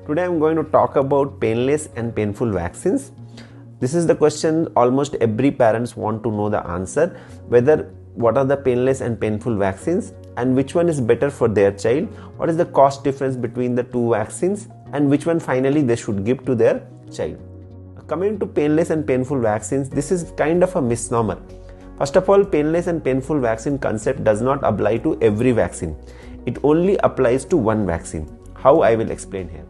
Today I am going to talk about painless and painful vaccines. This is the question almost every parents want to know the answer, whether what are the painless and painful vaccines and which one is better for their child, what is the cost difference between the two vaccines and which one finally they should give to their child. Coming to painless and painful vaccines, this is kind of a misnomer. First of all, painless and painful vaccine concept does not apply to every vaccine. It only applies to one vaccine. How I will explain here.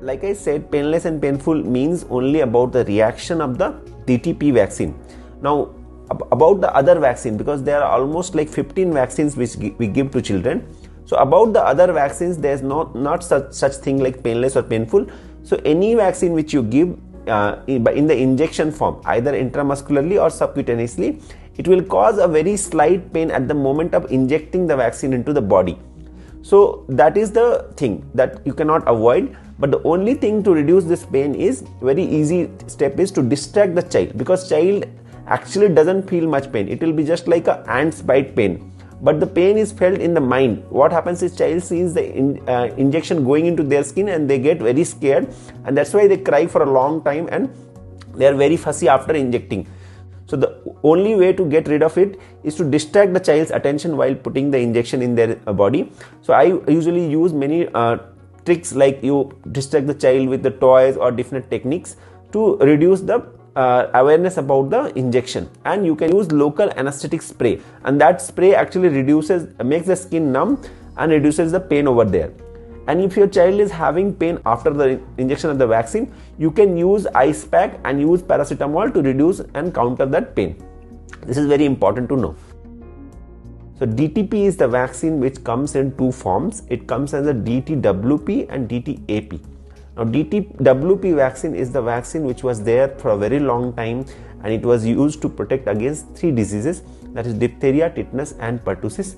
Like I said, painless and painful means only about the reaction of the DTP vaccine. Now, about the other vaccine, because there are almost like 15 vaccines which we give to children. So about the other vaccines, there is not such thing like painless or painful. So any vaccine which you give in the injection form, either intramuscularly or subcutaneously, it will cause a very slight pain at the moment of injecting the vaccine into the body. So that is the thing that you cannot avoid. But the only thing to reduce this pain is very easy step is to distract the child, because child actually doesn't feel much pain. It will be just like a ant's bite pain. But the pain is felt in the mind. What happens is child sees the injection going into their skin and they get very scared, and that's why they cry for a long time and they are very fussy after injecting. So the only way to get rid of it is to distract the child's attention while putting the injection in their body. So I usually use many tricks, like you distract the child with the toys or different techniques to reduce the awareness about the injection. And you can use local anesthetic spray, and that spray actually makes the skin numb and reduces the pain over there. And if your child is having pain after the injection of the vaccine, you can use ice pack and use paracetamol to reduce and counter that pain. This is very important to know. So DTP is the vaccine which comes in two forms. It comes as a DTWP and DTaP. Now DTWP vaccine is the vaccine which was there for a very long time, and it was used to protect against 3 diseases, that is diphtheria, tetanus and pertussis.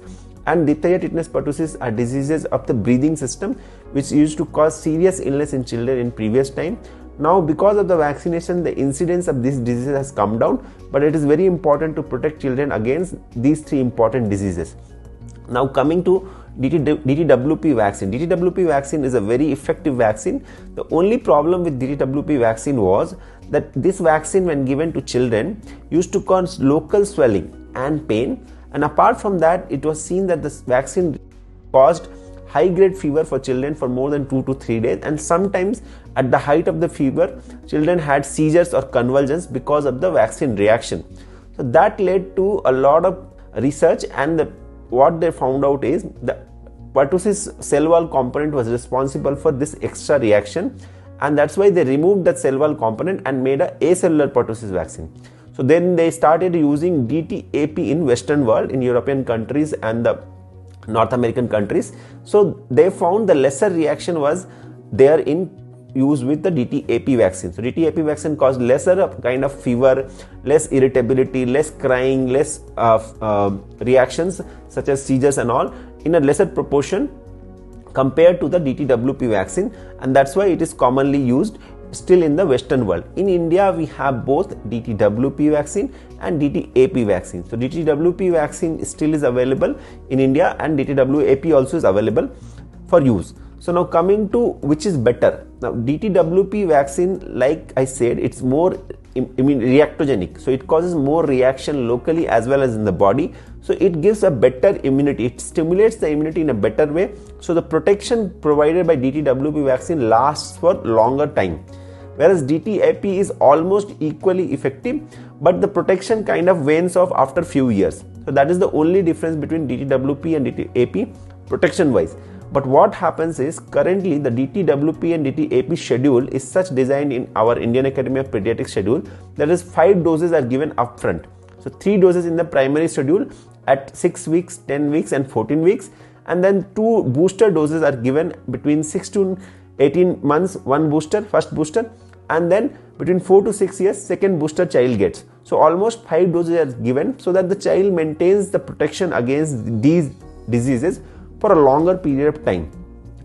And diphtheria, tetanus, pertussis are diseases of the breathing system which used to cause serious illness in children in previous time. Now because of the vaccination, the incidence of these diseases has come down, but it is very important to protect children against these 3 important diseases. Now coming to DTWP vaccine. DTWP vaccine is a very effective vaccine. The only problem with DTWP vaccine was that this vaccine, when given to children, used to cause local swelling and pain. And apart from that, it was seen that this vaccine caused high-grade fever for children for more than 2 to 3 days. And sometimes at the height of the fever, children had seizures or convulsions because of the vaccine reaction. So that led to a lot of research, and what they found out is the pertussis cell wall component was responsible for this extra reaction, and that's why they removed that cell wall component and made a acellular pertussis vaccine. So then they started using DTaP in Western world, in European countries and the North American countries. So they found the lesser reaction was there in use with the DTaP vaccine. So DTaP vaccine caused lesser kind of fever, less irritability, less crying, less reactions such as seizures and all in a lesser proportion compared to the DTWP vaccine, and that's why it is commonly used still in the Western world. In India, we have both DTWP vaccine and DTaP vaccine. So DTWP vaccine still is available in India, and DTWAP also is available for use. So now coming to which is better. Now DTWP vaccine, like I said, it's more reactogenic. So it causes more reaction locally as well as in the body. So it gives a better immunity. It stimulates the immunity in a better way. So the protection provided by DTWP vaccine lasts for longer time. Whereas DTaP is almost equally effective, but the protection kind of wanes off after few years. So that is the only difference between DTWP and DTaP protection wise. But what happens is, currently the DTWP and DTaP schedule is such designed in our Indian Academy of Pediatrics schedule, that is 5 doses are given upfront. So 3 doses in the primary schedule at 6 weeks, 10 weeks and 14 weeks, and then 2 booster doses are given between 6 to 18 months, 1 booster, first booster, and then between 4 to 6 years, second booster child gets. So almost 5 doses are given so that the child maintains the protection against these diseases for a longer period of time.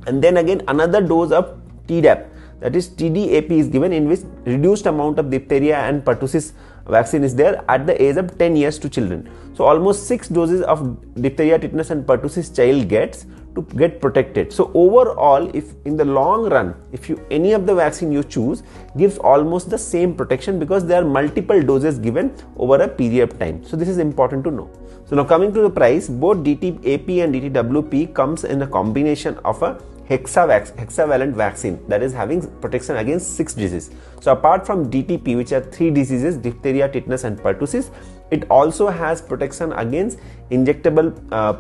And then again another dose of TDAP, that is TDAP, is given, in which reduced amount of diphtheria and pertussis vaccine is there at the age of 10 years to children. So almost 6 doses of diphtheria, tetanus and pertussis child gets to get protected. So overall, if in the long run, if you any of the vaccine you choose gives almost the same protection, because there are multiple doses given over a period of time. So this is important to know. So now coming to the price, both DTAP and DTWP comes in a combination of a hexavalent vaccine that is having protection against 6 diseases. So apart from DTP, which are 3 diseases, diphtheria, tetanus and pertussis, it also has protection against injectable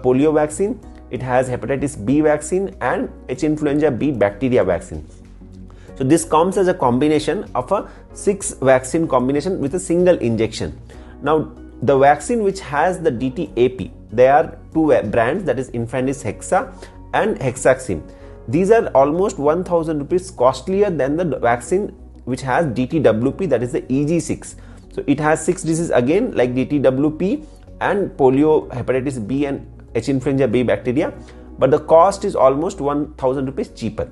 polio vaccine. It has hepatitis B vaccine and H influenza B bacteria vaccine. So this comes as a combination of a 6 vaccine combination with a single injection. Now the vaccine which has the DTAP, there are 2 brands, that is Infandis Hexa and Hexaxim. These are almost 1000 rupees costlier than the vaccine which has DTWP, that is the EG6. So it has 6 diseases again like DTWP and polio, hepatitis B and H influenza B bacteria, but the cost is almost 1000 rupees cheaper.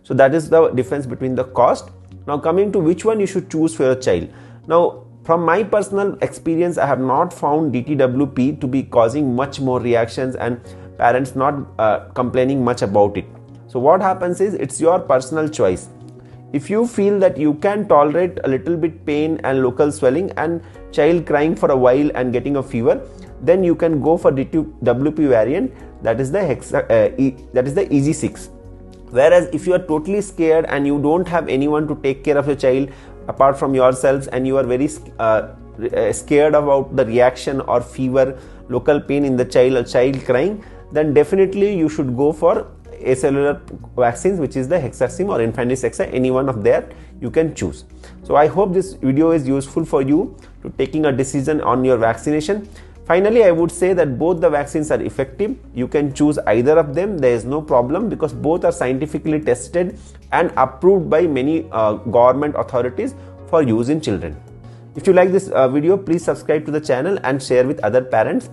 So that is the difference between the cost. Now coming to which one you should choose for your child. Now from my personal experience, I have not found DTWP to be causing much more reactions and parents not complaining much about it. So what happens is, it's your personal choice. If you feel that you can tolerate a little bit pain and local swelling and child crying for a while and getting a fever, then you can go for DTWP variant, that is the EG6. Whereas if you are totally scared and you don't have anyone to take care of your child apart from yourselves, and you are very scared about the reaction or fever, local pain in the child or child crying, then definitely you should go for acellular vaccines, which is the Hexaxim or Infandis Hexa. Any one of that you can choose. So I hope this video is useful for you to taking a decision on your vaccination. Finally, I would say that both the vaccines are effective. You can choose either of them. There is no problem, because both are scientifically tested and approved by many government authorities for use in children. If you like this video, please subscribe to the channel and share with other parents.